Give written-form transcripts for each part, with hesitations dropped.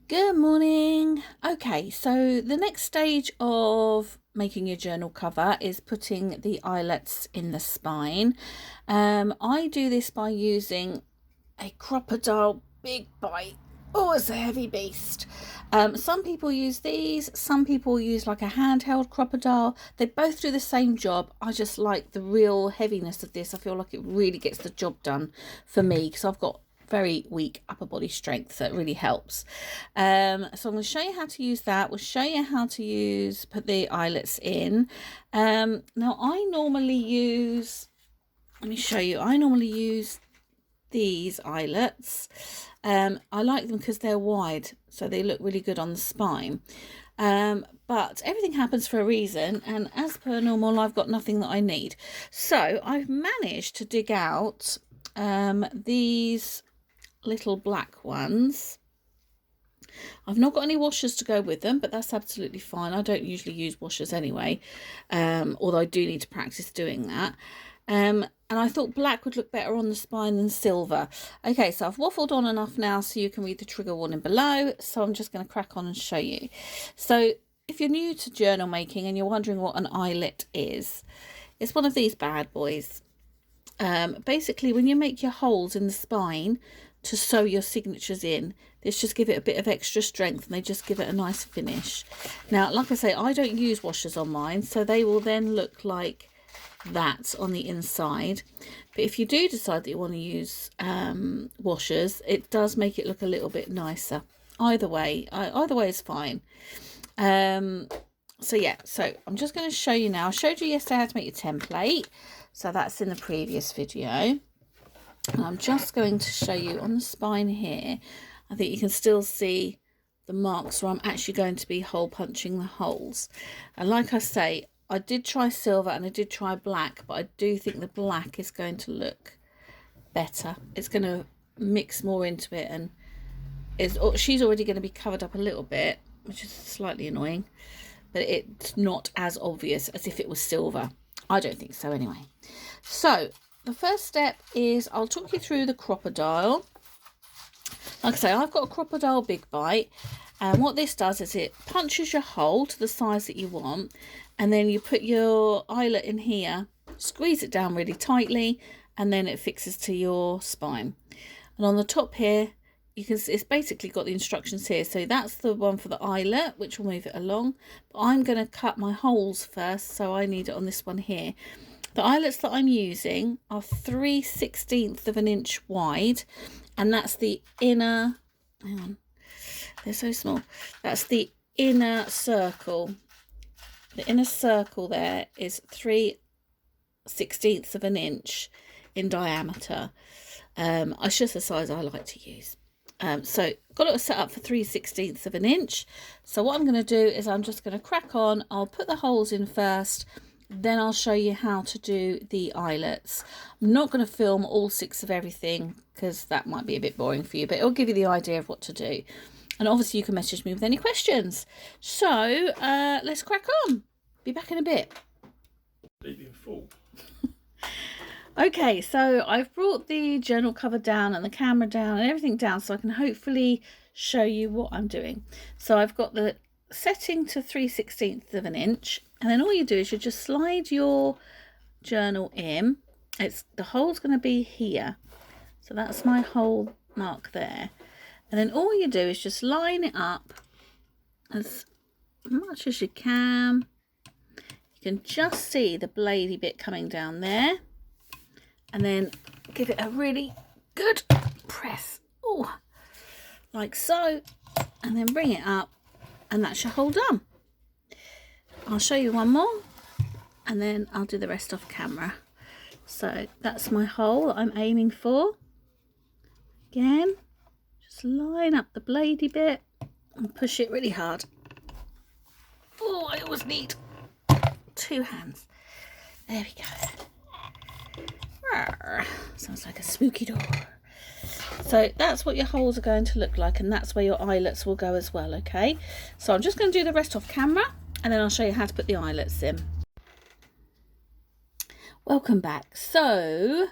Good morning. Okay, so the next stage of making your journal cover is putting the eyelets in the spine. I do this by using a crocodile big bite. Oh, it's a heavy beast. Some people use these, some people use like a handheld crocodile. They both do the same job. I just like the real heaviness of this. I feel like it really gets the job done for me because I've got very weak upper body strength, so it really helps. So I'm going to show you how to use that. We'll show you how to put the eyelets in. Now I normally use, let me show you, I normally use these eyelets. I like them because they're wide, so they look really good on the spine. But everything happens for a reason, and as per normal, I've got nothing that I need. So I've managed to dig out these little black ones. I've not got any washers to go with them, but that's absolutely fine. I don't usually use washers anyway, although I do need to practice doing that. And I thought black would look better on the spine than silver. Okay, so I've waffled on enough now so you can read the trigger warning below. So I'm just going to crack on and show you. So if you're new to journal making and you're wondering what an eyelet is, it's one of these bad boys. Basically, when you make your holes in the spine to sew your signatures in, this just give it a bit of extra strength and they just give it a nice finish. Now, like I say, I don't use washers on mine, so they will then look like that on the inside. But if you do decide that you want to use washers, it does make it look a little bit nicer. Either way is fine. So yeah, so I'm just going to show you now. I showed you yesterday how to make your template, so that's in the previous video. And I'm just going to show you on the spine here. I think you can still see the marks where I'm actually going to be hole punching the holes. And like I say, I did try silver and I did try black, but I do think the black is going to look better. It's going to mix more into it, and she's already going to be covered up a little bit, which is slightly annoying, but it's not as obvious as if it was silver. I don't think so anyway. So the first step is I'll talk you through the crocodile. Like I say, I've got a crocodile big bite, and what this does is it punches your hole to the size that you want, and then you put your eyelet in here, squeeze it down really tightly, and then it fixes to your spine. And on the top here, you can see it's basically got the instructions here. So that's the one for the eyelet, which will move it along. But I'm going to cut my holes first, so I need it on this one here. The eyelets that I'm using are 3/16 of an inch wide, and that's the inner, hang on, they're so small. That's the inner circle. The inner circle there is 3/16 of an inch in diameter. It's just the size I like to use. So got it set up for 3/16 of an inch. So what I'm going to do is I'm just going to crack on. I'll put the holes in first, then I'll show you how to do the eyelets. I'm not going to film all 6 of everything because that might be a bit boring for you, but it'll give you the idea of what to do. And obviously you can message me with any questions. So let's crack on. Be back in a bit. Leaving full. Okay, so I've brought the journal cover down and the camera down and everything down so I can hopefully show you what I'm doing. So I've got the setting to 3/16 of an inch, and then all you do is you just slide your journal in. The hole's going to be here, so that's my hole mark there. And then all you do is just line it up as much as you can. You can just see the bladey bit coming down there, and then give it a really good press, like so, and then bring it up, and that's your hole done. I'll show you one more, and then I'll do the rest off camera. So that's my hole that I'm aiming for. Again, just line up the bladey bit and push it really hard. Oh, I always need 2 hands. There we go. Sounds like a spooky door. So that's what your holes are going to look like, and that's where your eyelets will go as well. Okay, so I'm just going to do the rest off camera, and then I'll show you how to put the eyelets in. Welcome back. So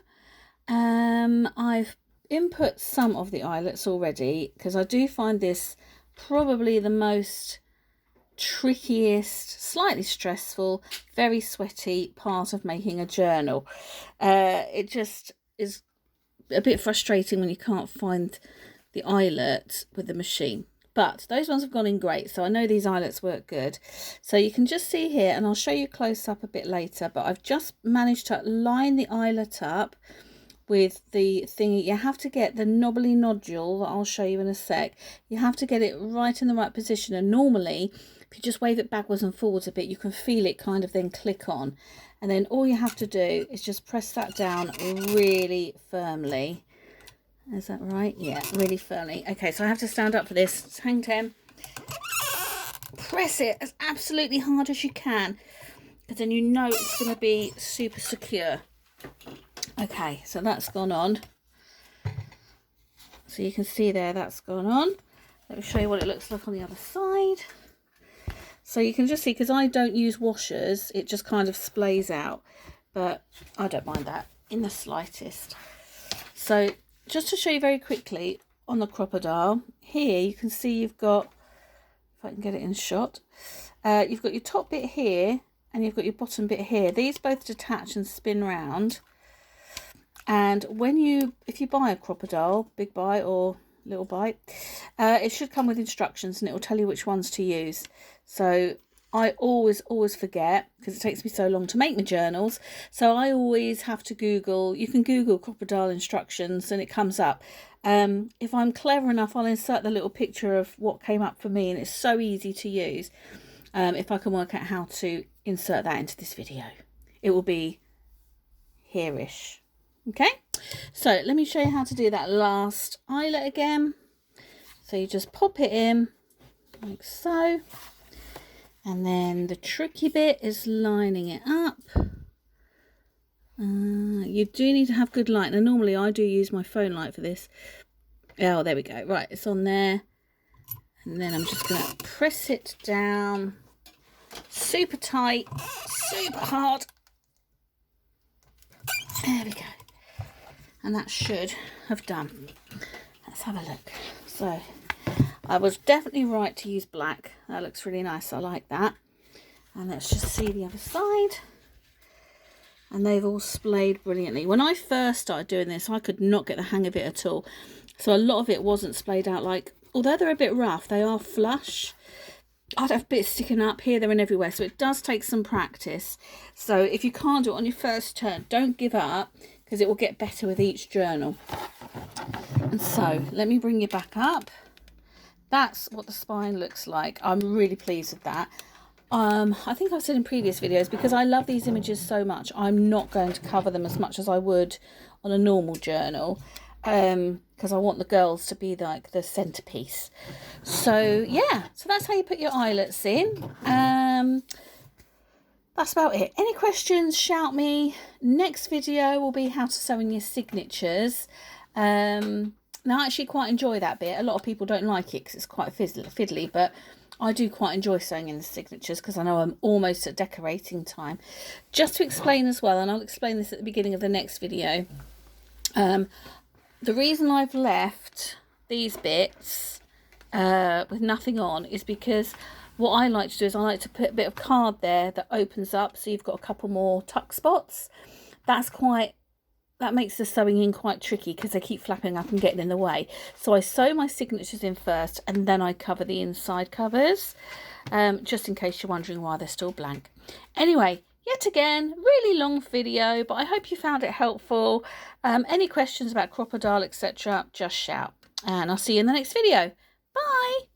I've input some of the eyelets already because I do find this probably the most trickiest, slightly stressful, very sweaty part of making a journal. It just is a bit frustrating when you can't find the eyelet with the machine. But those ones have gone in great, so I know these eyelets work good. So you can just see here, and I'll show you close up a bit later, but I've just managed to line the eyelet up with the thingy. You have to get the knobbly nodule that I'll show you in a sec. You have to get it right in the right position, and normally if you just wave it backwards and forwards a bit, you can feel it kind of then click on, and then all you have to do is just press that down really firmly. Is that right? Yeah, really firmly. Okay, so I have to stand up for this. Hang 10. Press it as absolutely hard as you can, because then you know it's going to be super secure. Okay, so that's gone on. So you can see there that's gone on. Let me show you what it looks like on the other side. So you can just see, because I don't use washers, it just kind of splays out. But I don't mind that in the slightest. So just to show you very quickly on the crocodile, here you can see you've got, if I can get it in shot, you've got your top bit here and you've got your bottom bit here. These both detach and spin round. And if you buy a crocodile, big bite or little bite, it should come with instructions and it will tell you which ones to use. So I always forget, because it takes me so long to make my journals, so I always have to Google. You can Google crocodile instructions and it comes up. If I'm clever enough, I'll insert the little picture of what came up for me, and it's so easy to use. If I can work out how to insert that into this video, it will be here-ish. Okay, so let me show you how to do that last eyelet again. So you just pop it in like so, and then the tricky bit is lining it up. You do need to have good light. Now normally I do use my phone light for this. Oh, there we go. Right, it's on there, and then I'm just going to press it down super tight, super hard. There we go. And that should have done. Let's have a look. So I was definitely right to use black. That looks really nice. I like that. And let's just see the other side. And they've all splayed brilliantly. When I first started doing this, I could not get the hang of it at all. So a lot of it wasn't splayed out like, although they're a bit rough, they are flush. I'd have bits sticking up here, there and everywhere. So it does take some practice. So if you can't do it on your first turn, don't give up, because it will get better with each journal. And so let me bring you back up. That's what the spine looks like. I'm really pleased with that. I think I've said in previous videos, because I love these images so much, I'm not going to cover them as much as I would on a normal journal, because I want the girls to be like the centerpiece. So yeah, so that's how you put your eyelets in. That's about it. Any questions, shout me. Next video will be how to sew in your signatures. Now I actually quite enjoy that bit. A lot of people don't like it because it's quite fiddly, but I do quite enjoy sewing in the signatures, because I know I'm almost at decorating time. Just to explain as well, and I'll explain this at the beginning of the next video, the reason I've left these bits with nothing on is because what I like to do is I like to put a bit of card there that opens up, so you've got a couple more tuck spots. That makes the sewing in quite tricky, because they keep flapping up and getting in the way. So I sew my signatures in first, and then I cover the inside covers, just in case you're wondering why they're still blank. Anyway, yet again, really long video, but I hope you found it helpful. Any questions about crocodile, etc., just shout. And I'll see you in the next video. Bye!